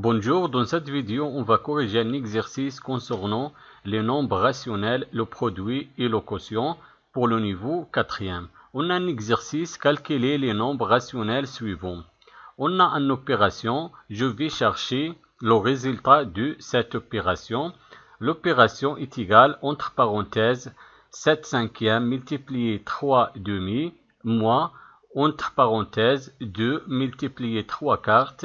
Bonjour, dans cette vidéo, on va corriger un exercice concernant les nombres rationnels, le produit et le quotient pour le niveau 4e. On a un exercice, calculer les nombres rationnels suivants. On a une opération, je vais chercher le résultat de cette opération. L'opération est égale, entre parenthèses, 7 cinquièmes multiplié 3 demi, moins, entre parenthèses, 2 multiplié 3 quarts,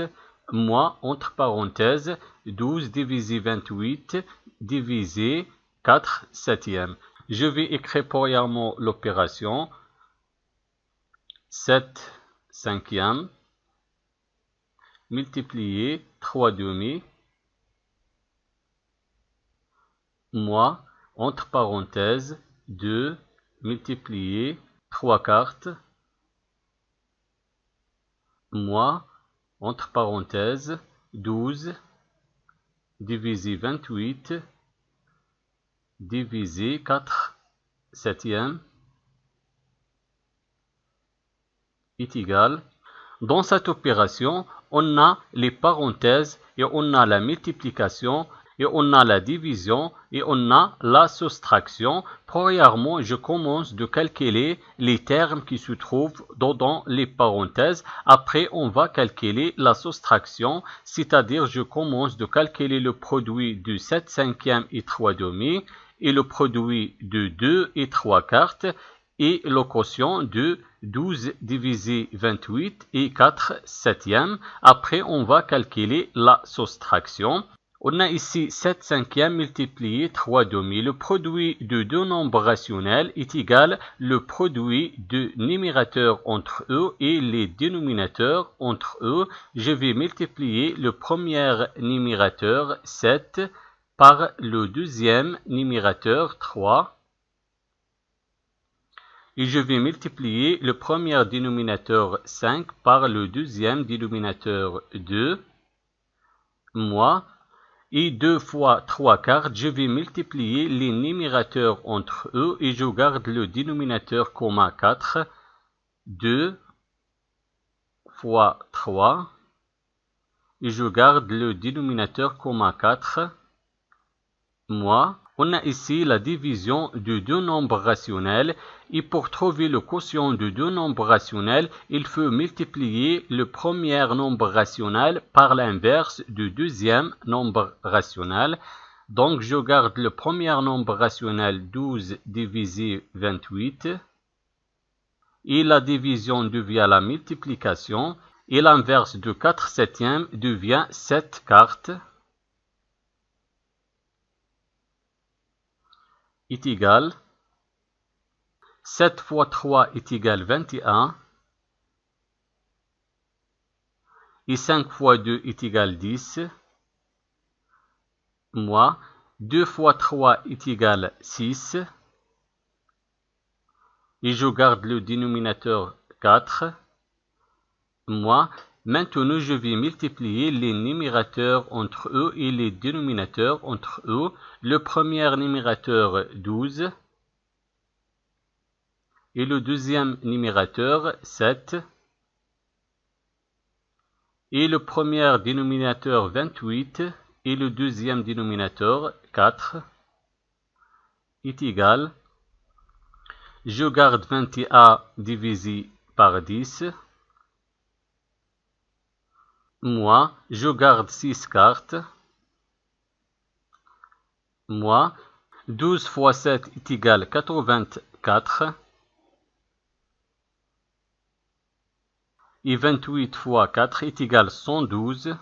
moins, entre parenthèses, 12 divisé 28 divisé 4 septièmes. Je vais écrire premièrement l'opération 7 cinquièmes multiplié 3 demi, moins, entre parenthèses, 2 multiplié 3 quarts, moins, entre parenthèses, 12 divisé 28 divisé 4 septièmes est égal. Dans cette opération, on a les parenthèses et on a la multiplication et on a la division et on a la soustraction. Premièrement, je commence de calculer les termes qui se trouvent dans les parenthèses. Après, on va calculer la soustraction, c'est-à-dire je commence de calculer le produit de 7 cinquièmes et 3 demi et le produit de 2 et 3 quarts et le quotient de 12 divisé 28 et 4 septièmes. Après, on va calculer la soustraction. On a ici 7 cinquièmes multiplié 3 demi. Le produit de deux nombres rationnels est égal le produit de numérateurs entre eux et les dénominateurs entre eux. Je vais multiplier le premier numérateur 7 par le deuxième numérateur 3. Et je vais multiplier le premier dénominateur 5 par le deuxième dénominateur 2, moins, et 2 fois 3 quarts, je vais multiplier les numérateurs entre eux et je garde le dénominateur commun 4, 2 fois 3, et je garde le dénominateur commun 4, moins. On a ici la division de deux nombres rationnels et pour trouver le quotient de deux nombres rationnels, il faut multiplier le premier nombre rationnel par l'inverse du deuxième nombre rationnel. Donc je garde le premier nombre rationnel 12 divisé 28 et la division devient la multiplication et l'inverse de 4 septièmes devient 7 quarts. Est égal 7 fois 3 est égal 21 et 5 fois 2 est égal 10 moins 2 fois 3 est égal 6 et je garde le dénominateur 4 moins. Maintenant, je vais multiplier les numérateurs entre eux et les dénominateurs entre eux. Le premier numérateur 12 et le deuxième numérateur 7 et le premier dénominateur 28 et le deuxième dénominateur 4 est égal. Je garde 21 divisé par 10. Moins, je garde 6 quarts, moins, 12 fois 7 est égal 84, et 28 fois 4 est égal 112.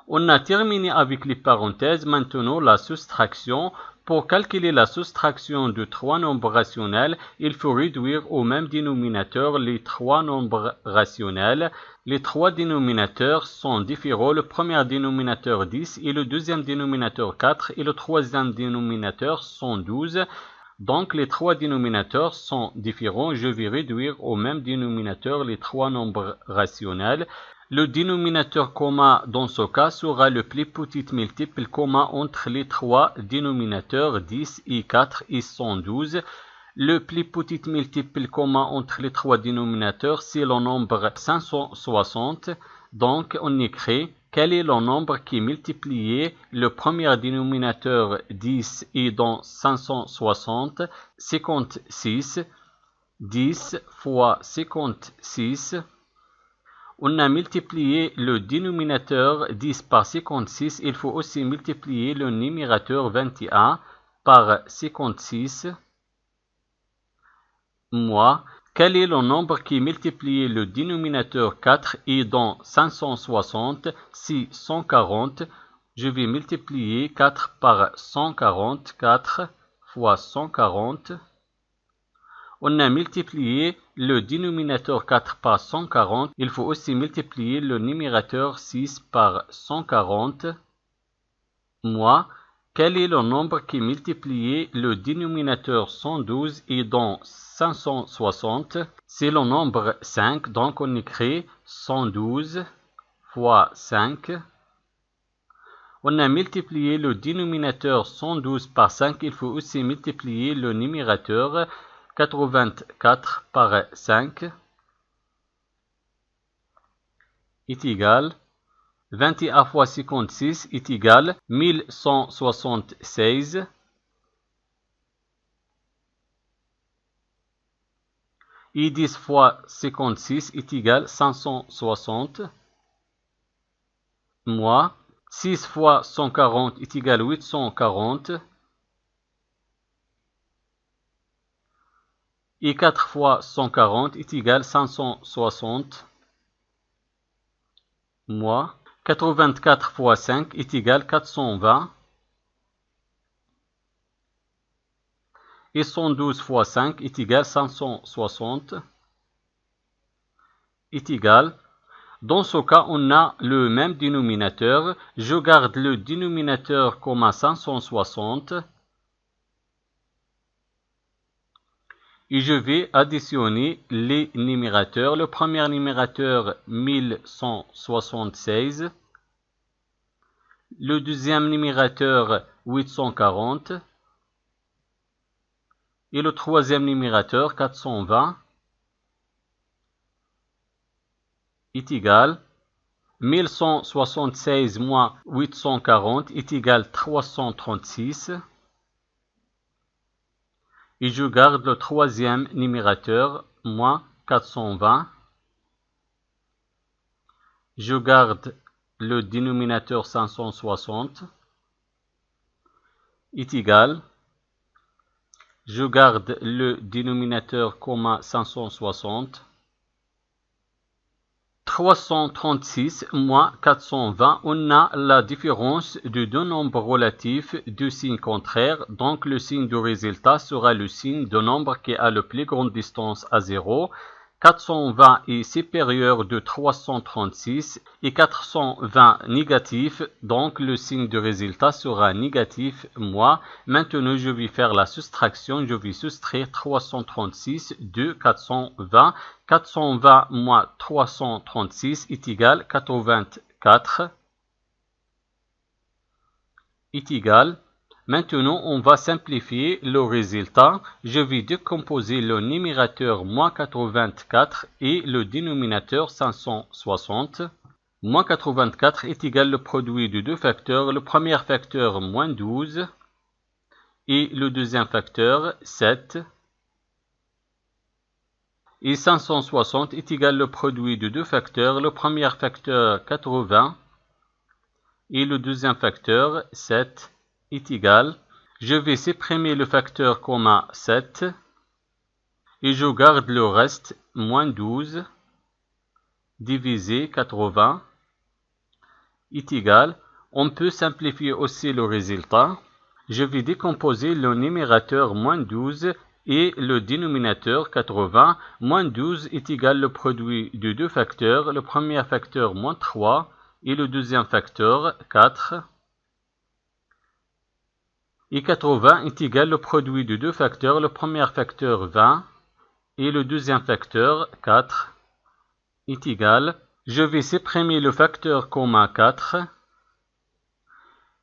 On a terminé avec les parenthèses, maintenant la soustraction. Pour calculer la soustraction de trois nombres rationnels, il faut réduire au même dénominateur les trois nombres rationnels. Les trois dénominateurs sont différents. Le premier dénominateur 10 et le deuxième dénominateur 4 et le troisième dénominateur sont 12. Donc les trois dénominateurs sont différents. Je vais réduire au même dénominateur les trois nombres rationnels. Le dénominateur commun dans ce cas sera le plus petit multiple commun entre les trois dénominateurs 10 et 4 et 112. Le plus petit multiple commun entre les trois dénominateurs, c'est le nombre 560. Donc, on écrit quel est le nombre qui multiplié le premier dénominateur 10 et dans 560, 56. 10 fois 56. On a multiplié le dénominateur 10 par 56. Il faut aussi multiplier le numérateur 21 par 56. Moi, quel est le nombre qui multiplie le dénominateur 4 et dans 560, 640. Je vais multiplier 4 par 140, 4 fois 140. On a multiplié le dénominateur 4 par 140. Il faut aussi multiplier le numérateur 6 par 140. Moi, quel est le nombre qui multiplie le dénominateur 112 et dans 560? C'est le nombre 5, donc on écrit 112 fois 5. On a multiplié le dénominateur 112 par 5, il faut aussi multiplier le numérateur 84 par 5 est égal 21 fois 56 est égal 1176. Et 10 fois 56 est égal 560. Moi, 6 fois 140 est égal 840. Et 4 fois 140 est égal 560. Moi, 84 fois 5 est égal 420. Et 112 fois 5 est égal 560. Est égal. Dans ce cas, on a le même dénominateur. Je garde le dénominateur comme 560. Et je vais additionner les numérateurs. Le premier numérateur 1176. Le deuxième numérateur 840. Et le troisième numérateur 420 est égal 1176 moins 840 est égal 336. Et je garde le troisième numérateur moins 420. Je garde le dénominateur 560 est égal. Je garde le dénominateur commun 560. 336 moins 420, on a la différence de deux nombres relatifs de signes contraires, donc le signe du résultat sera le signe de nombre qui a la plus grande distance à 0. 420 est supérieur de 336 et 420 négatif, donc le signe du résultat sera négatif, moi. Maintenant, je vais faire la soustraction, je vais soustraire 336 de 420. 420 moins 336 est égal 84 est égal. Maintenant, on va simplifier le résultat. Je vais décomposer le numérateur moins 84 et le dénominateur 560. Moins 84 est égal le produit de deux facteurs. Le premier facteur moins 12 et le deuxième facteur 7. Et 560 est égal le produit de deux facteurs. Le premier facteur 80 et le deuxième facteur 7. Est égal. Je vais supprimer le facteur commun 7 et je garde le reste moins 12 divisé 80 est égal. On peut simplifier aussi le résultat. Je vais décomposer le numérateur moins 12 et le dénominateur 80. Moins 12 est égal le produit de deux facteurs. Le premier facteur moins 3 et le deuxième facteur 4. Et 80 est égal le produit de deux facteurs, le premier facteur 20 et le deuxième facteur 4 est égal. Je vais supprimer le facteur commun 4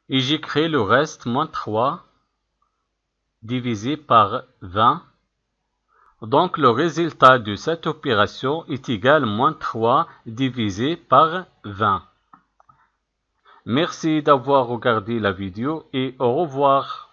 et j'écris le reste moins 3 divisé par 20 Donc le résultat de cette opération est égal à moins 3 divisé par 20. Merci d'avoir regardé la vidéo et au revoir.